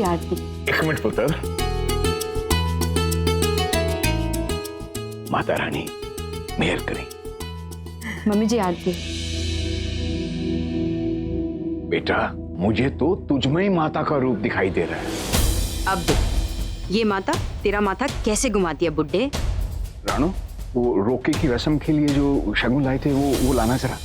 आरती। एक मिनट पुत्र। माता रानी मेहर करें। मम्मी जी आरती। बेटा मुझे तो तुझमें ही माता का रूप दिखाई दे रहा है। अब देख ये माता तेरा माथा कैसे घुमाती है बुड्ढे। राणो वो रोके की रस्म के लिए जो शगुन लाए थे वो लाना जरा।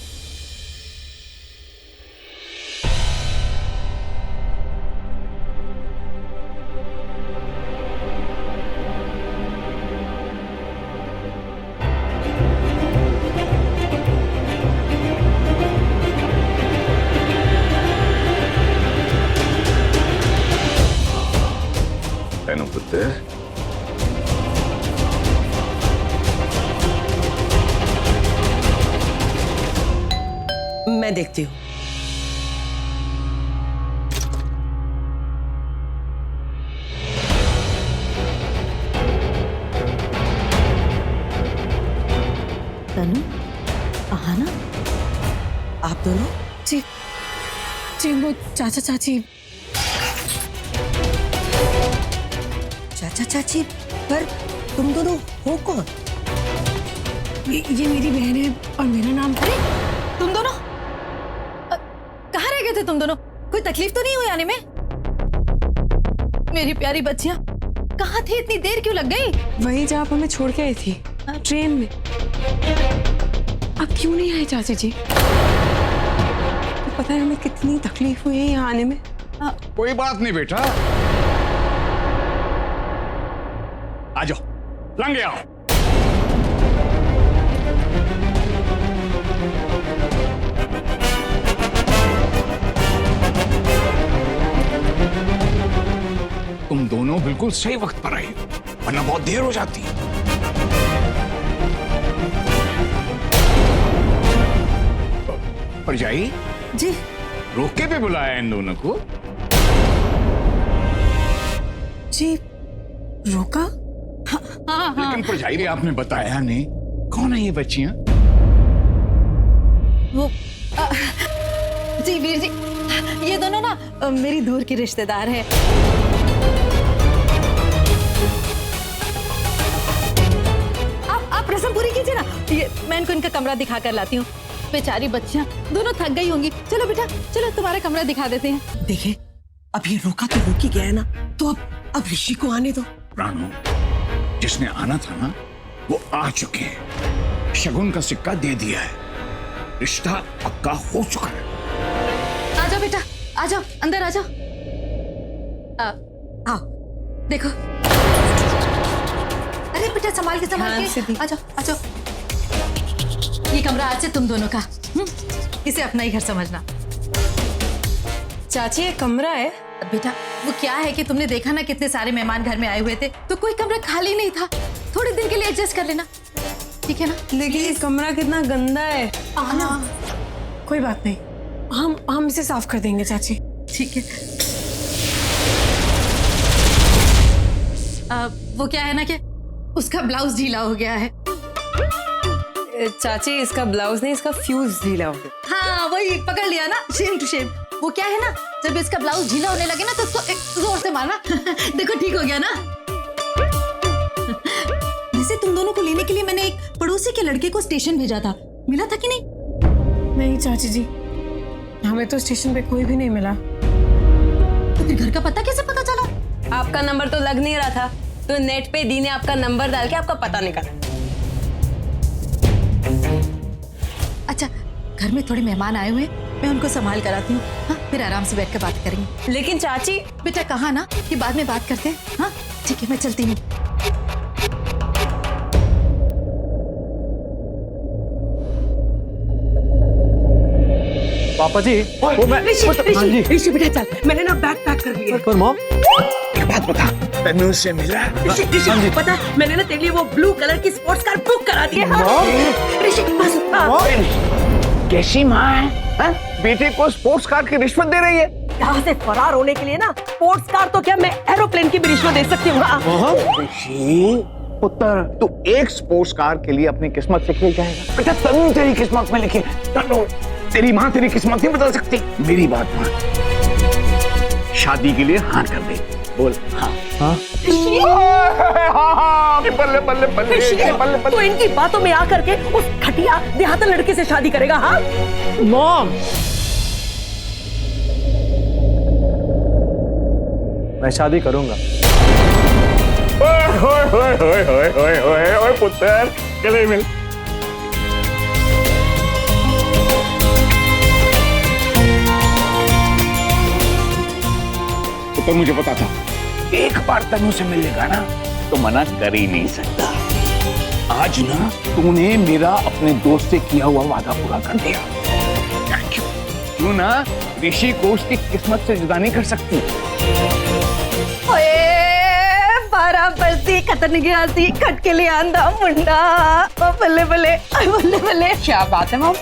पुत्र मैं देखती हूँ। तनु, आहाना, आप दोनों? जी जी वो चाचा चाची। चाचा चाची, पर तुम दोनों हो कौन? ये मेरी बहन है और मेरा नाम। अरे तुम दोनों कहाँ रह गए थे तुम दोनों? कोई तकलीफ तो नहीं हुई आने में? मेरी प्यारी बच्चियां कहाँ थी? इतनी देर क्यों लग गई? वही जहाँ आप हमें छोड़ के आई थी, ट्रेन में। अब क्यों नहीं आए चाचा जी? तो पता है हमें कितनी तकलीफ हुई है यहाँ आने में। कोई बात नहीं बेटा, आ जाओ लंगे आओ। तुम दोनों बिल्कुल सही वक्त पर आई, वरना बहुत देर हो जाती। परजाई जी रोके पे बुलाया इन दोनों को? जी रोका? हाँ। लेकिन परजाई आपने बताया नहीं, कौन है ये बच्चियां? वो जी वीर जी, ये दोनों ना मेरी दूर की रिश्तेदार है। आप रस्म पूरी कीजिए ना, ये मैं इनको इनका कमरा दिखा कर लाती हूँ। बेचारी बच्चियां दोनों थक गई होंगी। चलो बेटा चलो तुम्हारा कमरा दिखा देते हैं। देखिए अब ये रोका तो रोक ही गया है ना, तो अब ऋषि को आने दो। राणो जिसने आना था ना वो आ चुके हैं, शगुन का सिक्का दे दिया है, रिश्ता पक्का हो चुका है। आ जाओ बेटा, आ जाओ अंदर आ जाओ। आओ देखो। अरे बेटा संभाल के आ जाओ आ जाओ। ये कमरा आज से तुम दोनों का, इसे अपना ही घर समझना। चाची ये कमरा है? बेटा वो क्या है कि तुमने देखा ना कितने सारे मेहमान घर में आए हुए थे, तो कोई कमरा खाली नहीं था। थोड़ी देर के लिए एडजस्ट कर लेना, ठीक है ना? लेकिन ये कमरा कितना गंदा है। आना। कोई बात नहीं, हम इसे साफ कर देंगे चाची। ठीक है। वो क्या है ना कि उसका ब्लाउज ढीला हो गया है। चाची इसका ब्लाउज नहीं, इसका फ्यूज ढीला हो गया। हाँ वही पकड़ लिया ना, शेम टू शेम। वो क्या है ना, जब इसका ब्लाउज ढीला होने लगे ना तो उसको जोर से मारना। देखो ठीक हो गया ना। वैसे तुम दोनों को लेने के लिए मैंने एक पड़ोसी के लड़के को स्टेशन भेजा था, मिला था कि नहीं? नहीं चाची जी, हमें तो स्टेशन पे कोई भी नहीं मिला। तो फिर घर का पता कैसे पता चला? आपका नंबर तो लग नहीं रहा था, तो नेट पे दी ने आपका नंबर डाल के आपका पता निकाला। अच्छा घर में थोड़े मेहमान आए हुए, मैं उनको संभाल कर आती हूँ। हाँ फिर आराम से बैठ कर बात करेंगे। लेकिन चाची बेटा कहा ना कि बाद में बात करते हैं। हाँ ठीक है मैं चलती हूँ। पापा जी वो मैं ऋषि बेटा चल, मैंने ना बैग पैक कर लिया। पर मॉम एक बात बता, तनु से मिला? ऋषि पता है मैंने ना तेरे लिए वो ब्लू कलर की स्पोर्ट्स कार बुक करा दी है। ऋषि बस कैसी माँ है? बेटे को स्पोर्ट्स कार की रिश्वत दे रही है। यहाँ से फरार होने के लिए ना स्पोर्ट्स कार तो क्या मैं एरोप्लेन की भी रिश्वत दे सकती हूँ। ऋषि पुत्र तू एक स्पोर्ट्स कार के लिए अपनी किस्मत से खेल जाएगा? बेटा तनु तेरी किस्मत में लिखी, तनु तेरी माँ तेरी किस्मत नहीं बदल सकती। मेरी बात मान, शादी के लिए हाँ कर दे। बोल हाँ हाँ बल्ले बल्ले बल्ले बल्ले तो इनकी बातों में आकर के उस घटिया देहाती लड़के से शादी करेगा? हाँ मॉम, मैं शादी करूंगा। ओए पुत्र गले मिल। तो मुझे पता था एक बार तनु से मिलेगा ना तो मना कर ही नहीं सकता। आज ना तूने मेरा अपने दोस्त से किया हुआ वादा पूरा कर दिया। Thank you. तू ना ऋषि को उसकी किस्मत से जुदा नहीं कर सकती। 12 बरसी खतन गया सी खट के ले आंदा मुंडा। बल्ले बल्ले बल्ले बल्ले। क्या बात है मॉम?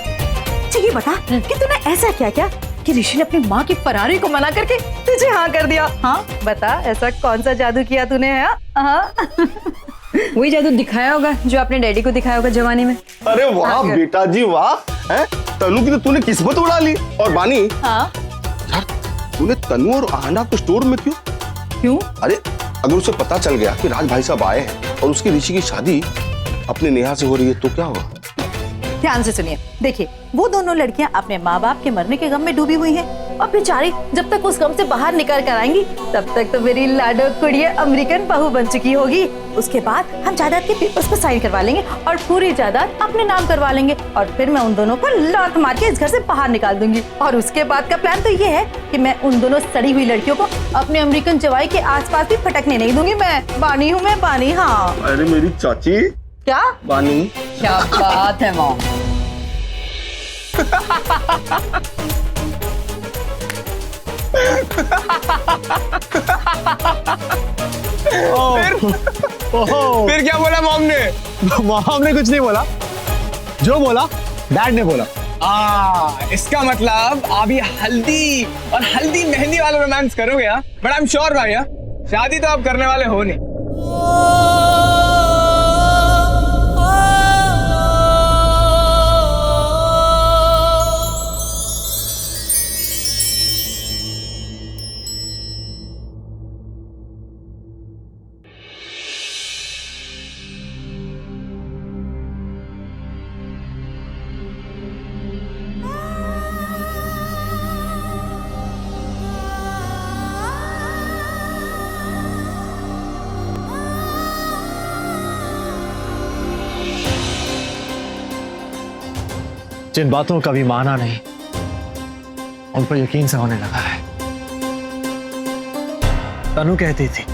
ये बता कि तूने ऐसा क्या कि ऋषि ने अपनी माँ की फरारी को मना करके तुझे हाँ कर दिया? हाँ बता, ऐसा कौन सा जादू किया तूने? हाँ वही जादू दिखाया होगा जो आपने डैडी को दिखाया होगा जवानी में। अरे वाह बेटा जी वाह, है तनु की तो तूने किस्मत उड़ा ली। और बानी, हाँ यार तूने तनु और आहना को स्टोर में क्यों? अरे अगर उसे पता चल गया कि राज भाई साहब आए हैं और उसकी ऋषि की शादी अपने नेहा से हो रही है तो क्या होगा? ध्यान से सुनिए, देखिए वो दोनों लड़कियां अपने माँ बाप के मरने के गम में डूबी हुई हैं और बेचारी जब तक उस गम से बाहर निकल कर आएंगी तब तक तो मेरी लाडो कुड़िया अमेरिकन बहू बन चुकी होगी। उसके बाद हम जायदाद के पेपर्स पर साइन करवा लेंगे और पूरी जायदाद अपने नाम करवा लेंगे और फिर मैं उन दोनों को लात मार के इस घर से बाहर निकाल दूंगी। और उसके बाद का प्लान तो ये है कि मैं उन दोनों सड़ी हुई लड़कियों को अपने अमेरिकन जवाई के आसपास भी फटकने नहीं दूंगी। मैं बानी हूँ, मैं बानी। हाँ अरे मेरी चाची क्या बानी, क्या बात है मॉम? फिर क्या बोला मॉम ने? मॉम ने कुछ नहीं बोला, जो बोला डैड ने बोला। इसका मतलब अभी हल्दी और हल्दी मेहंदी वाला रोमांस करोगे? बट आई एम श्योर भाई, शादी तो आप करने वाले हो नहीं। जिन बातों का भी माना नहीं उन पर यकीन से होने लगा है। तनु कहती थी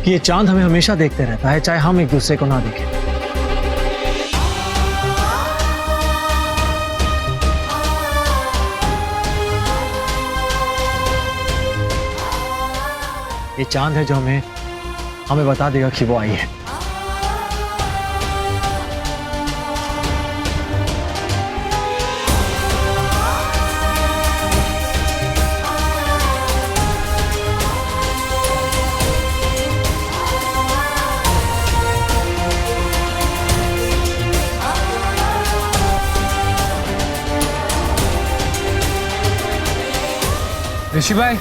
कि ये चांद हमें हमेशा देखते रहता है चाहे हम एक दूसरे को ना देखें। ये चांद है जो हमें बता देगा कि वो आई है। ऋषि भाई,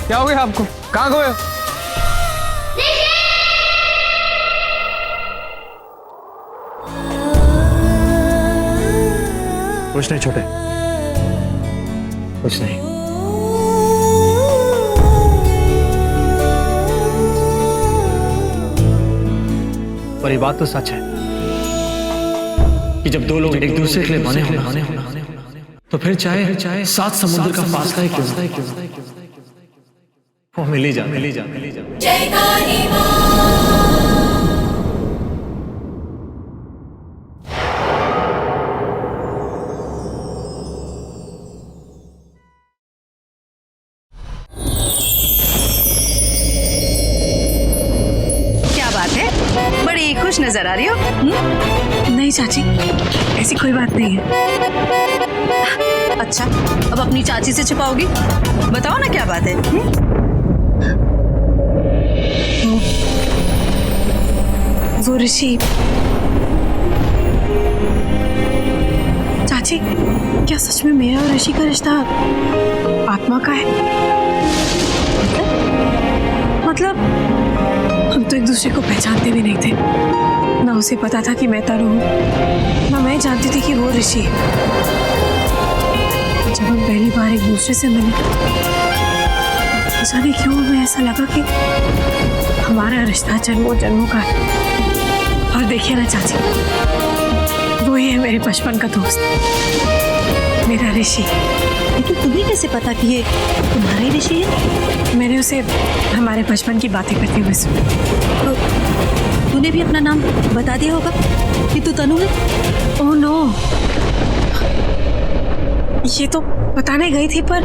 क्या हो गया आपको? कहाँ गए? कुछ नहीं छोटे, कुछ नहीं। पर ये बात तो सच है कि जब दो लोग एक दूसरे के लिए बने होना तो फिर चाहे 7 समुद्र का फासला ही क्यों वो मिल ही जा। क्या बात है, बड़ी खुश नजर आ रही हो? नहीं चाची, ऐसी कोई बात नहीं है। अच्छा, अब अपनी चाची से छुपाओगी? बताओ ना क्या बात है। वो ऋषि चाची, क्या सच में मेरा और ऋषि का रिश्ता आत्मा का है? मतलब हम तो एक दूसरे को पहचानते भी नहीं थे। ना उसे पता था कि मैं तनु हूँ, ना मैं जानती थी कि वो ऋषि है। जब हम पहली बार एक दूसरे से मिले, जाने क्यों हमें ऐसा लगा कि हमारा रिश्ता जन्मों जन्मों का है। और देखिए ना चाची, वो ही है मेरे बचपन का दोस्त, मेरा ऋषि। लेकिन तुम्हें कैसे पता कि ये तुम्हारा ही ऋषि है? मैंने उसे हमारे बचपन की बातें करते हुए सुना। तो तूने भी अपना नाम बता दिया होगा कि तू तनु है? ओह नो, ये तो बताने गई थी पर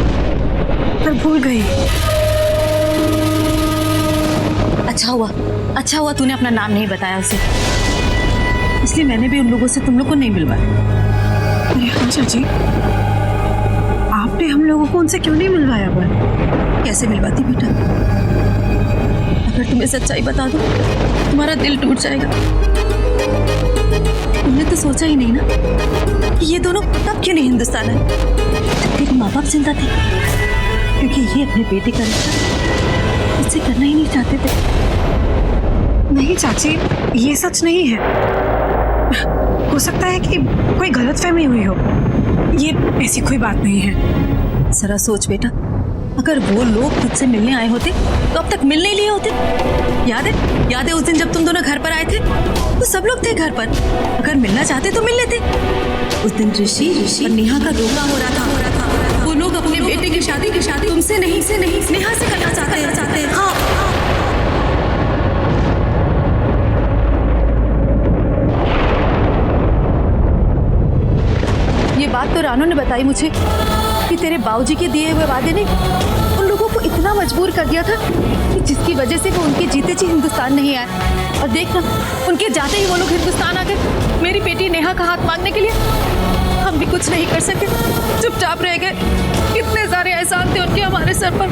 भूल गई। अच्छा हुआ तूने अपना नाम नहीं बताया उसे, इसलिए मैंने भी उन लोगों से तुम लोग को नहीं मिलवाया। अरे हाँ चाची, आपने हम लोगों को उनसे क्यों नहीं मिलवाया? पर कैसे मिलवाती बेटा? अगर तुम्हें सच्चाई बता दो तुम्हारा दिल टूट जाएगा। तुमने तो सोचा ही नहीं ना कि ये दोनों तब क्यों नहीं हिंदुस्तान है, जब तेरे माँ बाप जिंदा थे, क्योंकि ये अपने बेटे का रिश्ता मुझसे करना ही नहीं चाहते थे। नहीं चाची, ये सच नहीं है। हो सकता है कि कोई गलतफहमी हुई हो। ये ऐसी कोई बात नहीं है। जरा सोच बेटा, अगर वो लोग तुझसे मिलने आए होते तो अब तक मिलने लिए होते। याद है उस दिन जब तुम दोनों घर पर आए थे तो सब लोग थे घर पर। अगर मिलना चाहते तो मिल लेते। उस दिन ऋषि और नेहा का रोका हो रहा था। वो लोग अपने बेटे की शादी तुमसे नहीं नेहा से करना चाहते हैं। हाँ, ये बात तो रानू ने बताई मुझे कि तेरे बाबूजी के दिए हुए वादे ने उन लोगों को इतना मजबूर कर दिया था कि जिसकी वजह से वो उनके जीते जी हिंदुस्तान नहीं आए। और देखना, उनके जाते ही वो लोग हिंदुस्तान आ गए मेरी बेटी नेहा का हाथ मांगने के लिए। हम भी कुछ नहीं कर सके, चुपचाप रह गए। कितने सारे एहसान थे उनके हमारे सर पर।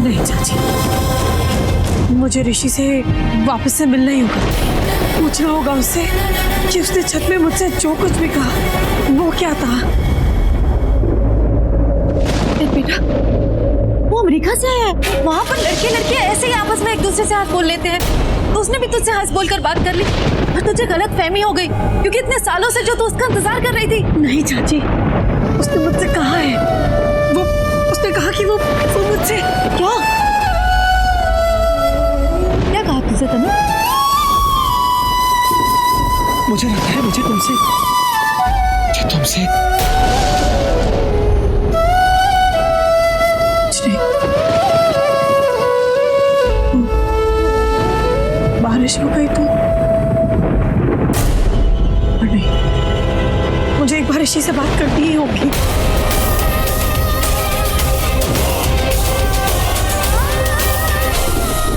नहीं चाची, मुझे ऋषि से वापस से मिलना ही होगा। पूछना होगा उससे कि उसने छत में मुझसे जो कुछ भी कहा वो क्या था। बेटा, वो अमेरिका से आया है। वहाँ पर लड़के ऐसे ही आपस में एक दूसरे से हाथ बोल लेते हैं। तो उसने भी तुझसे हंस बोल कर बात कर ली और तुझे गलत फहमी हो गई, क्योंकि इतने सालों से जो तू उसका इंतजार कर रही थी। नहीं चाची, उसने मुझसे कहा है, उसने कहा कि वो मुझसे क्या कहा तुझसे तनु? मुझे लगता है मुझे तुमसे बारिश हो गई तो नहीं, मुझे एक बार ऋषि से बात करनी ही होगी।